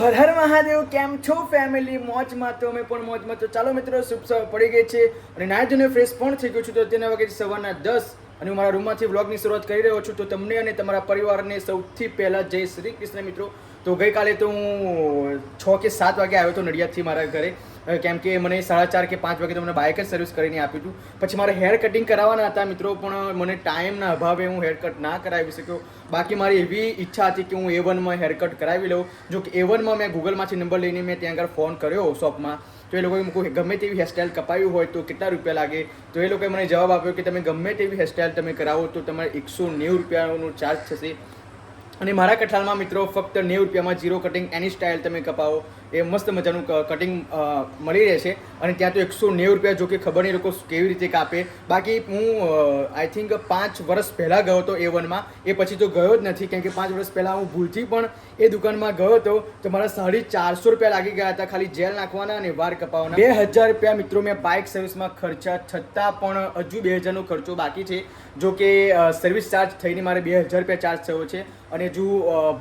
હર હર મહાદેવ. કેમ છો ફેમિલી? મોજમાં તો અમે પણ મોજમાં. તો ચાલો મિત્રો, શુભ સવાર પડી ગઈ છે અને નાહી ધોઈને ફ્રેશ પણ થઈ ગયો છું. તો અત્યારના વાગે સવારના 10 અને હું મારા રૂમમાંથી વ્લોગની શરૂઆત કરી રહ્યો છું. તો તમને અને તમારા પરિવારને સૌથી પહેલાં જય શ્રી કૃષ્ણ મિત્રો. તો ગઈકાલે તો હું 6 કે 7 વાગે આવ્યો હતો નડિયાદથી મારા ઘરે, કેમ કે મને 4:30 કે 5 વાગે તો મને બાઇક જ સર્વિસ કરીને આપ્યું હતું. પછી મારે હેર કટિંગ કરાવવાના હતા મિત્રો, પણ મને ટાઈમના અભાવે હું હેર કટ ના કરાવી શક્યો. બાકી મારી એવી ઈચ્છા હતી કે હું A1માં હેર કટ કરાવી લઉં. જો કે A1માં મેં ગૂગલમાંથી નંબર લઈને મેં ત્યાં આગળ ફોન કર્યો શોપમાં, તો એ લોકોએ મૂકું ગમે તેવી હેરસ્ટાઈલ કપાવી હોય તો કેટલા રૂપિયા લાગે. તો એ લોકોએ મને જવાબ આપ્યો કે તમે ગમે તેવી હેરસ્ટાઈલ તમે કરાવો તો તમારે 190 રૂપિયાનો ચાર્જ થશે. અને મારા કઠાળમાં મિત્રો ફક્ત 90 રૂપિયામાં ઝીરો કટિંગ એની સ્ટાઇલ તમે કપાવો એ મસ્ત મજાનું કટિંગ મળી રહેશે. અને ત્યાં તો 190 રૂપિયા, જો કે ખબર નહીં લોકો કેવી રીતે કાપે. બાકી હું આઈ થિંક 5 વર્ષ પહેલાં ગયો હતો A1માં, એ પછી તો ગયો જ નથી, કેમ કે 5 વર્ષ પહેલાં હું ભૂલથી પણ એ દુકાનમાં ગયો હતો તો મારા 450 રૂપિયા લાગી ગયા હતા ખાલી જેલ નાખવાના અને વાળ કપાવવાના. 2000 રૂપિયા મિત્રો મેં બાઇક સર્વિસમાં ખર્ચા, છતાં પણ હજુ 2000નો ખર્ચો બાકી છે. જો કે સર્વિસ ચાર્જ થઈને મારે 2000 રૂપિયા ચાર્જ થયો છે. અને હજુ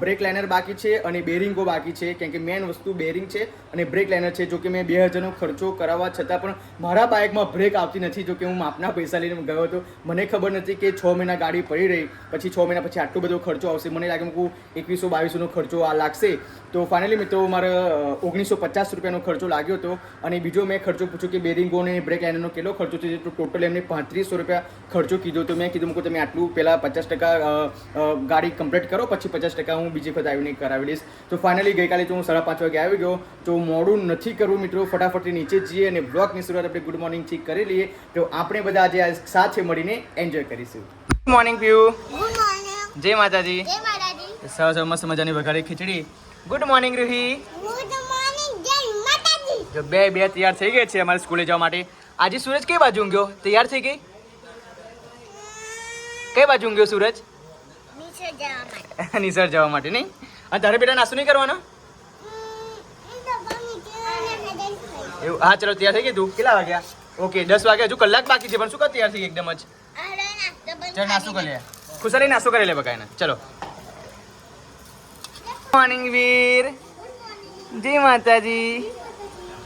બ્રેક લાઇનર બાકી છે અને બેરિંગો બાકી છે, કેમ કે મેન વસ્તુ બેરિંગ છે અને બ્રેક લાઇનર છે. જો કે મેં 2000નો ખર્ચો કરાવવા છતાં પણ મારા બાઇકમાં બ્રેક આવતી નથી. જો કે હું માપના પૈસા લઈને ગયો હતો, મને ખબર નથી કે 6 મહિના ગાડી પડી રહી, પછી 6 મહિના પછી આટલો બધો ખર્ચો આવશે. મને લાગે મૂકું 2100-2200નો ખર્ચો આ લાગશે. તો ફાઇનલી મિત્રો મારે 1950 રૂપિયાનો ખર્ચો લાગ્યો હતો. અને બીજો મેં ખર્ચો પૂછ્યો કે બેરિંગો અને બ્રેક લાઇનરનો કેટલો ખર્ચો છે, તો ટોટલ એમને 3500 રૂપિયા ખર્ચો કીધો. તો મેં કીધું મૂકું તમે આટલું પહેલાં 50% ગાડી કમ્પ્લીટ કરો, પછી 50% હું બીજી વખત આવીને કરાવી લઈશ. તો ફાઇનલી ગઈકાલે તો હું 5:30 વાગે આવી ગયો. તો મોડું નથી કરવું મિત્રો, ફટાફટ નીચે જઈએ અને બ્લોગની શરૂઆત આપણે ગુડ મોર્નિંગથી કરી લઈએ. તો આપણે બધા આજે સાથે મળીને એન્જોય કરીશું. Good morning Piyu. Good morning. જય માતાજી. જય માતાજી. સરસ મસ્ત મજાની વઘારી ખીચડી. Good morning Ruhi. Good morning. જય માતાજી. જો બે તૈયાર થઈ ગઈ છે અમારે સ્કૂલે જવા માટે. આજે સૂરજ કઈ બાજુ ઊંઘ્યો? તૈયાર થઈ ગઈ? કઈ બાજુ ઊંઘ્યો સૂરજ? નીચે જવા માટે. નિસર જવા માટે નહીં? અને તારે બેટા નાસ્તો નહીં કરવાનો? એવું? હા ચલો, તૈયાર થઈ ગઈ તું? કેટલા વાગ્યા? ઓકે 10 વાગ્યા, હજુ કલાક બાકી છે, પણ શું કર તૈયાર થઈ ગઈ એકદમ જ? ચલ નાસ્તો કરી લે. ખુશાલી નાસ્તો કરી લે બકાઈને. ચલો. મોર્નિંગ વીર. જય માતાજી.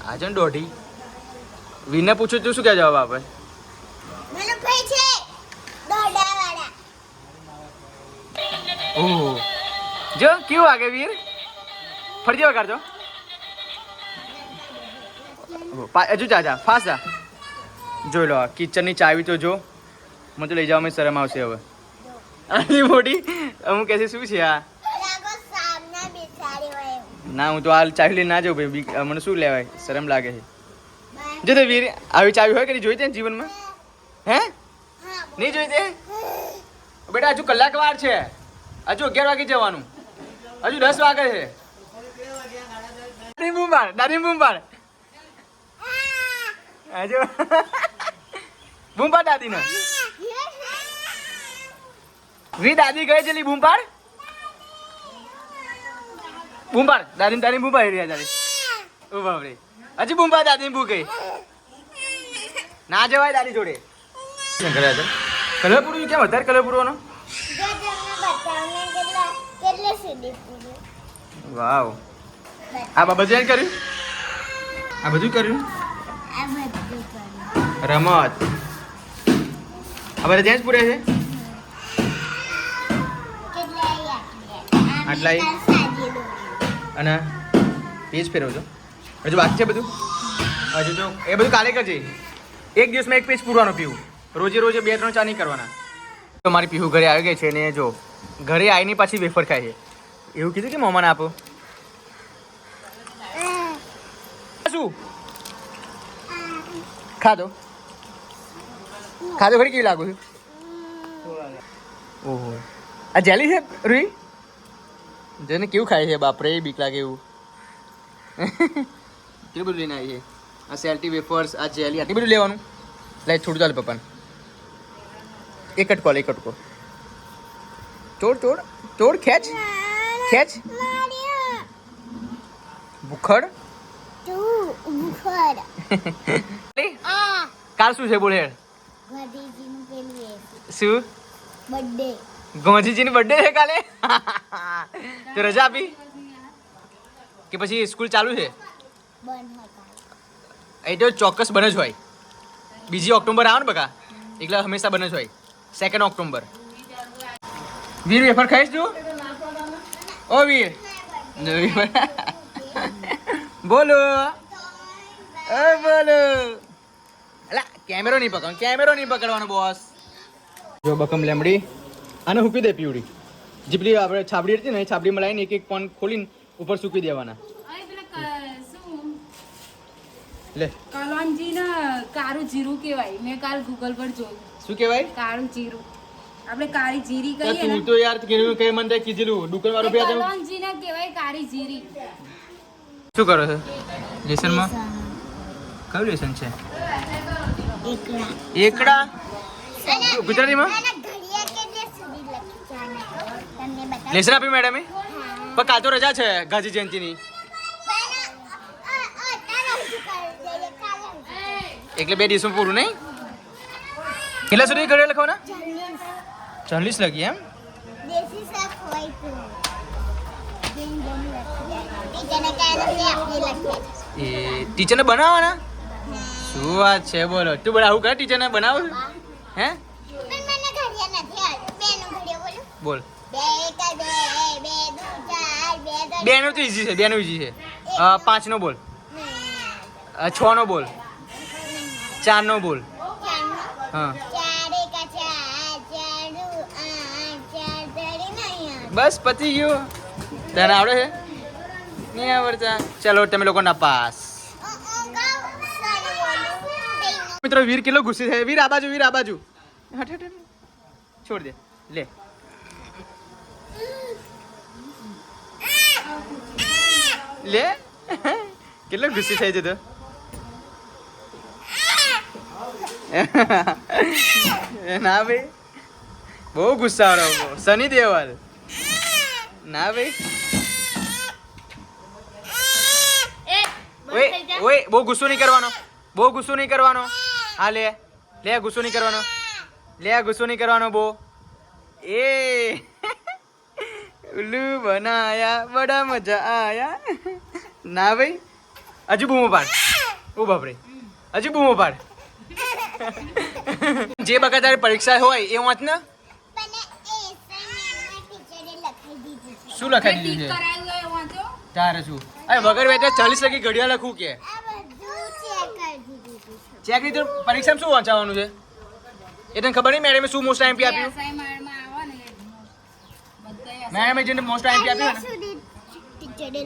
આજે ને દોઢી વીરને પૂછ્યું તું શું ક્યાં જવાબ આપે? મને ભાઈ છે દોડાવાળા. ઓહ, જો કેવું વાગે વીર? ફરજી વગાડજો. હજુ જા ફાસ્ટ જા. જોઈ લો કિચનની ચાવી તો જો, મને તો લઈ જવામાં શરમ આવશે હવે. આટલી મોટી અમુક કહેશે શું છે આ? લાગો સામને બેસાડી હોય. ના, હું તો આ ચાવી લઈને ના જાઉં ભાઈ, મને શું લેવાય, શરમ લાગે છે. જો તો વીર આવી ચાવી હોય કે નહીં જોઈ તે જીવનમાં? હે નહીં જોઈ તે? બેટા હજુ કલાક વાર છે, હજુ 11 વાગે જવાનું, હજુ 10 વાગે છે. દાદી બૂમ પાડ. હજુ બૂમ પાડ દાદીને. વી દાદી ગઈ છે, બૂમ પાડ. બૂમ પાડ દાદી બૂમ પાડી રહ્યા દાદી. ઓ બાપરે, હજી બૂમ પાડ દાદી બૂ ગઈ. ના જવાય દાદી જોડે. કલર પૂરું કેમ? વધારે કલર પૂરવાનો? જો તમને બતાવને કેટલા સીડી પૂરી. વાવ. આ બધું એડ કર્યું? આ બધું કર્યું? આ બધું કર્યું. રમત આ બધા ત્યાં જ પૂરે છે? કેટલા આટલા આટલાય? સાજી દોરી. અને પેજ ફેરવજો. હજુ બાકી છે બધું? હજુ તો એ બધું કાલે કરજે. એક દિવસમાં એક પેજ પૂરવાનો પીવું. રોજે 2-3 ચા નહીં કરવાના. તો મારી પીહુ ઘરે આવી ગઈ છે ને જો ઘરે આવીને પાછી વેફર ખાય છે. એવું કીધું કે મમ્માને આપો. શું ખાધો ખરી કેવી લાગુ છું? ઓહો, આ જેલી છે રૂહી? જેને કેવું ખાય છે બાપરે, બીક લાગે એવું. કેટલું બધું લઈને આવી છે. આ સેલ્ટી વેફર્સ, આ જેલી, આટલું બધું લેવાનું. લાઈ થોડું ચાલે પપ્પાને. એક કટકો. તોડ ખેંચ. ભૂખડ. કાલ શું છે બોલે? ગાંધીજીનું પેલું શું બર્થડે. ગાંધીજીની બર્થડે છે કાલે? તો રજા આપી? કે પછી સ્કૂલ ચાલુ છે? બંધ હતા. એ તો ચોક્કસ બને જ હોય. 2 ઓક્ટોબર આવે ને બકા, એટલે હંમેશા બને જ હોય. 2 ઓક્ટોબર. વીર વેફર ખાઈશ તું? ઓ વીર બોલો, બોલો. અલા કેમેરો નહીં પકડવાનો બોસ. જો બકમ લેમડી આને હૂકી દે પીવડી. જીપલી આપણે છાબડી હતી ને, એ છાબડીમાં લાવીને એક પોન ખોલીને ઉપર સૂકી દેવાના. લે કલોંજી ને કાળું જીરું કહેવાય. મેં કાલ ગૂગલ પર જોયું. શું કહેવાય? કાળું જીરું. આપણે કાળી જીરી કહીએ ને. તું તો યાર કીધું કઈ મને કીધેલું દુકાન વાળો ભેગા થયો. કલોંજી ને કહેવાય કાળી જીરી. શું કરો છો લેસનમાં? કયું લેસન છે? એકડા. ગુજરાતીમાં આના ઘડિયા કેટલે સુધી લખી છે આના? તમને બતાવું. લેસન આપ્યું મેડમે? પણ કાલ તો રજા છે ગાંધી જયંતિની, એટલે 2 દિવસમાં પૂરું નહીં. કેટલા સુધી ઘરે લખવાના? 40 લખી એમ? દેશી શાક હોય તો જેમ જેમ લખી ટીચરને કાંઈ આપણે લખીએ. એ ટીચરને બનાવવાના? શું વાત છે, બોલો. તું બધા આવું કરે ટીચરને બનાવ? હે પણ મને ઘડિયા નથી આવડતું. બેનું ઘડિયા બોલું. બોલ. 2 1 2 2 4 2 બેનું તો ઈઝી છે, બેનું ઈઝી છે. 5 નો બોલ, 6 નો બોલ, 4 નો બોલ. હા 4 1 4 4 4 નહીં. બસ પતી ગયું. તને આવડે છે? નહીં આવડતા. ચલો તમે લોકો ના પાસ. મિત્રો વીર કેટલો ગુસ્સે છે. વીર આ બાજુ, વીર આ બાજુ. હટ હટ હટ. છોડ દે. લે લે કેટલો ગુસ્સે થાય છે તો. ના ભાઈ બહુ ગુસ્સા વાળો સની દેવલ. ના ભાઈ ઓય ઓય બહુ ગુસ્સો નહીં કરવાનો, બહુ ગુસ્સો નહીં કરવાનો. હા લે લે ગુસ્સો નહીં કરવાનો, લે ગુસ્સો નહીં કરવાનો બહુ. એ ઉલ્લू બનાયા બડા મજા આયા. ના ભાઈ હજુ બૂમો પાડ. ઓ બાપરે હજુ બૂમો પાડ. જે બકા તારી પરીક્ષા હોય એ વાંચ ને. શું લખાઈ દીધું છે કરાયું હોય વાંચો. તારે શું? અરે વગર બેટા 40 લખી ઘડિયા લખું કે ચેક નહીં તો પરીક્ષામાં શું વાંચવાનું છે એ તને ખબર નહીં? મેડમે શું મોસ્ટ આઈએમપી આપ્યું? અસાઇનમેન્ટમાં આવે ને બધાય મેડમે જેને મોસ્ટ આઈએમપી આપ્યું ને ટીચરે